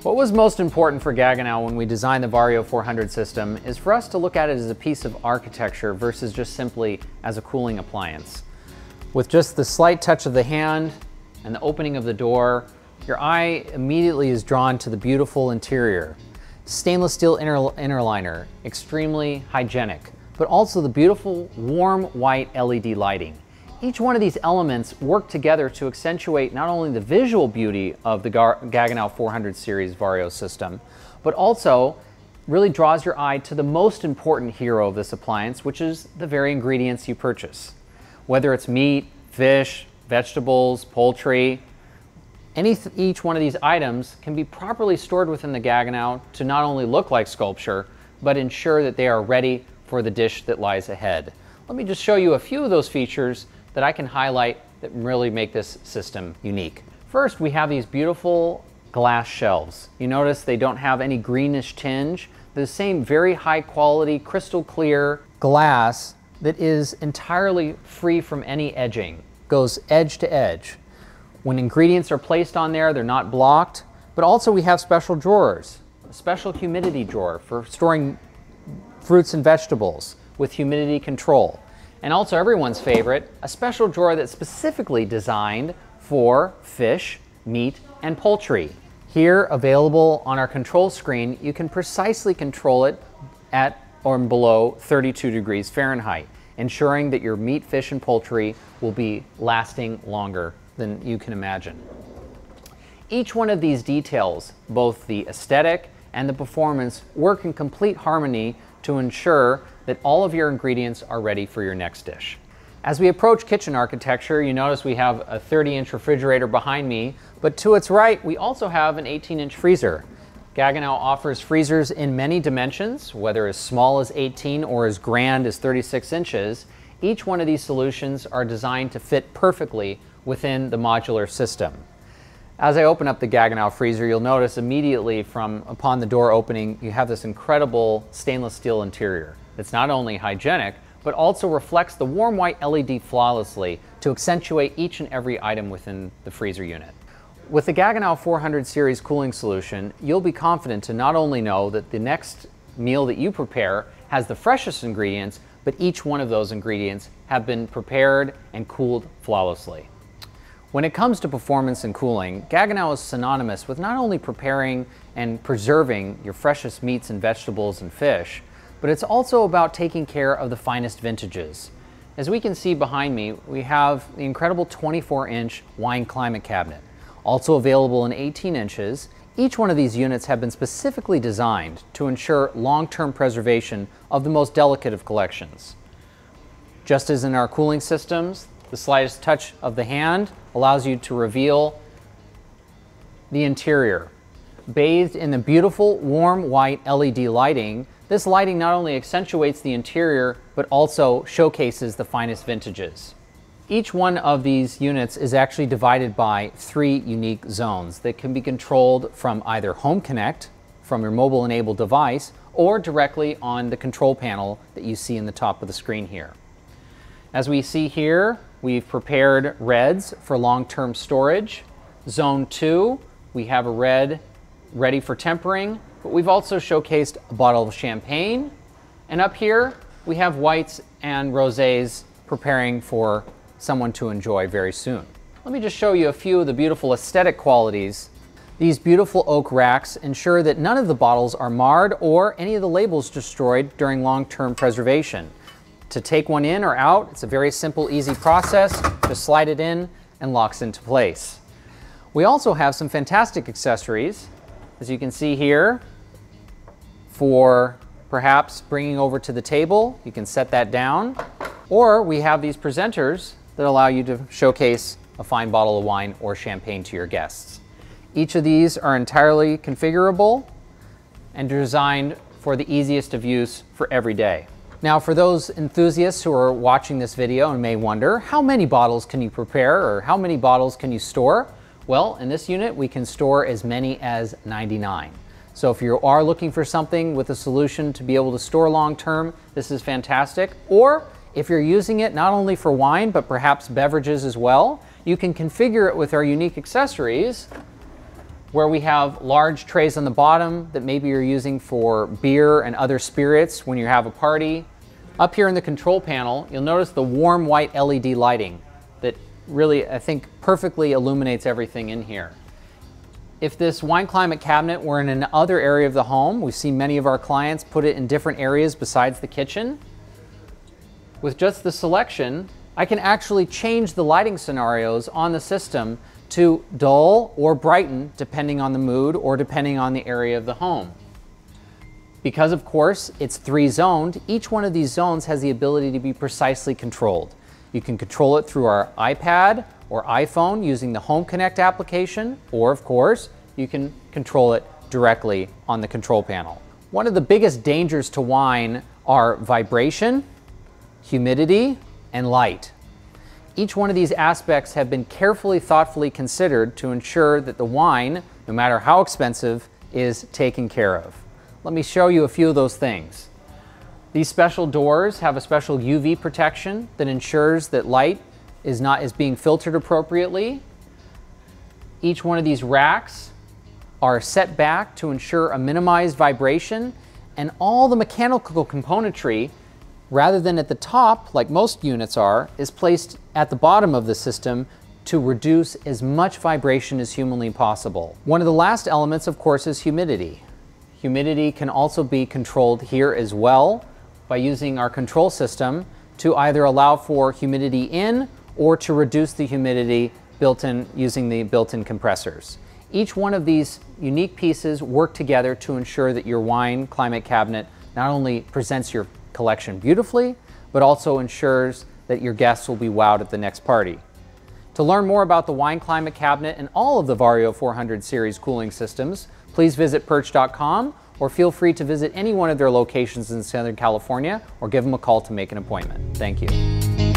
What was most important for Gaggenau when we designed the Vario 400 system is for us to look at it as a piece of architecture versus just simply as a cooling appliance. With just the slight touch of the hand and the opening of the door, your eye immediately is drawn to the beautiful interior. Stainless steel inner liner, extremely hygienic, but also the beautiful warm white LED lighting. Each one of these elements work together to accentuate not only the visual beauty of the Gaggenau 400 series Vario system, but also really draws your eye to the most important hero of this appliance, which is the very ingredients you purchase. Whether it's meat, fish, vegetables, poultry, each one of these items can be properly stored within the Gaggenau to not only look like sculpture, but ensure that they are ready for the dish that lies ahead. Let me just show you a few of those features that I can highlight that really make this system unique. First, we have these beautiful glass shelves. You notice they don't have any greenish tinge. The same very high quality, crystal clear glass that is entirely free from any edging. Goes edge to edge. When ingredients are placed on there, they're not blocked. But also we have special drawers. A special humidity drawer for storing fruits and vegetables with humidity control. And also everyone's favorite, a special drawer that's specifically designed for fish, meat, and poultry. Here, available on our control screen, you can precisely control it at or below 32 degrees Fahrenheit, ensuring that your meat, fish, and poultry will be lasting longer than you can imagine. Each one of these details, both the aesthetic and the performance, work in complete harmony to ensure that all of your ingredients are ready for your next dish. As we approach kitchen architecture, you notice we have a 30-inch refrigerator behind me, but to its right, we also have an 18-inch freezer. Gaggenau offers freezers in many dimensions, whether as small as 18 or as grand as 36 inches. Each one of these solutions are designed to fit perfectly within the modular system. As I open up the Gaggenau freezer, you'll notice immediately upon the door opening, you have this incredible stainless steel interior. It's not only hygienic, but also reflects the warm white LED flawlessly to accentuate each and every item within the freezer unit. With the Gaggenau 400 series cooling solution, you'll be confident to not only know that the next meal that you prepare has the freshest ingredients, but each one of those ingredients have been prepared and cooled flawlessly. When it comes to performance and cooling, Gaggenau is synonymous with not only preparing and preserving your freshest meats and vegetables and fish, but it's also about taking care of the finest vintages. As we can see behind me, we have the incredible 24-inch wine climate cabinet, also available in 18 inches. Each one of these units have been specifically designed to ensure long-term preservation of the most delicate of collections. Just as in our cooling systems, the slightest touch of the hand allows you to reveal the interior. Bathed in the beautiful warm white LED lighting, this lighting not only accentuates the interior, but also showcases the finest vintages. Each one of these units is actually divided by 3 unique zones that can be controlled from either Home Connect, from your mobile-enabled device, or directly on the control panel that you see in the top of the screen here. As we see here, we've prepared reds for long-term storage. Zone 2, we have a red ready for tempering, but we've also showcased a bottle of champagne. And up here, we have whites and rosés preparing for someone to enjoy very soon. Let me just show you a few of the beautiful aesthetic qualities. These beautiful oak racks ensure that none of the bottles are marred or any of the labels destroyed during long-term preservation. To take one in or out, it's a very simple, easy process. Just slide it in and locks into place. We also have some fantastic accessories, as you can see here, for perhaps bringing over to the table. You can set that down. Or we have these presenters that allow you to showcase a fine bottle of wine or champagne to your guests. Each of these are entirely configurable and designed for the easiest of use for every day. Now, for those enthusiasts who are watching this video and may wonder, how many bottles can you prepare or how many bottles can you store? Well, in this unit, we can store as many as 99. So if you are looking for something with a solution to be able to store long term, this is fantastic. Or if you're using it not only for wine, but perhaps beverages as well, you can configure it with our unique accessories where we have large trays on the bottom that maybe you're using for beer and other spirits when you have a party. Up here in the control panel, you'll notice the warm white LED lighting that really, I think, perfectly illuminates everything in here. If this wine climate cabinet were in another area of the home, we've seen many of our clients put it in different areas besides the kitchen. With just the selection, I can actually change the lighting scenarios on the system to dull or brighten depending on the mood or depending on the area of the home. Because of course it's 3-zoned, each one of these zones has the ability to be precisely controlled. You can control it through our iPad or iPhone using the Home Connect application, or of course you can control it directly on the control panel. One of the biggest dangers to wine are vibration, humidity, and light. Each one of these aspects have been carefully, thoughtfully considered to ensure that the wine, no matter how expensive, is taken care of. Let me show you a few of those things. These special doors have a special UV protection that ensures that light is being filtered appropriately. Each one of these racks are set back to ensure a minimized vibration, and all the mechanical componentry, rather than at the top, like most units are, is placed at the bottom of the system to reduce as much vibration as humanly possible. One of the last elements, of course, is humidity. Humidity can also be controlled here as well by using our control system to either allow for humidity in or to reduce the humidity built-in using the built-in compressors. Each one of these unique pieces work together to ensure that your wine climate cabinet not only presents your collection beautifully, but also ensures that your guests will be wowed at the next party. To learn more about the wine climate cabinet and all of the Vario 400 series cooling systems, please visit PIRCH.com or feel free to visit any one of their locations in Southern California or give them a call to make an appointment. Thank you.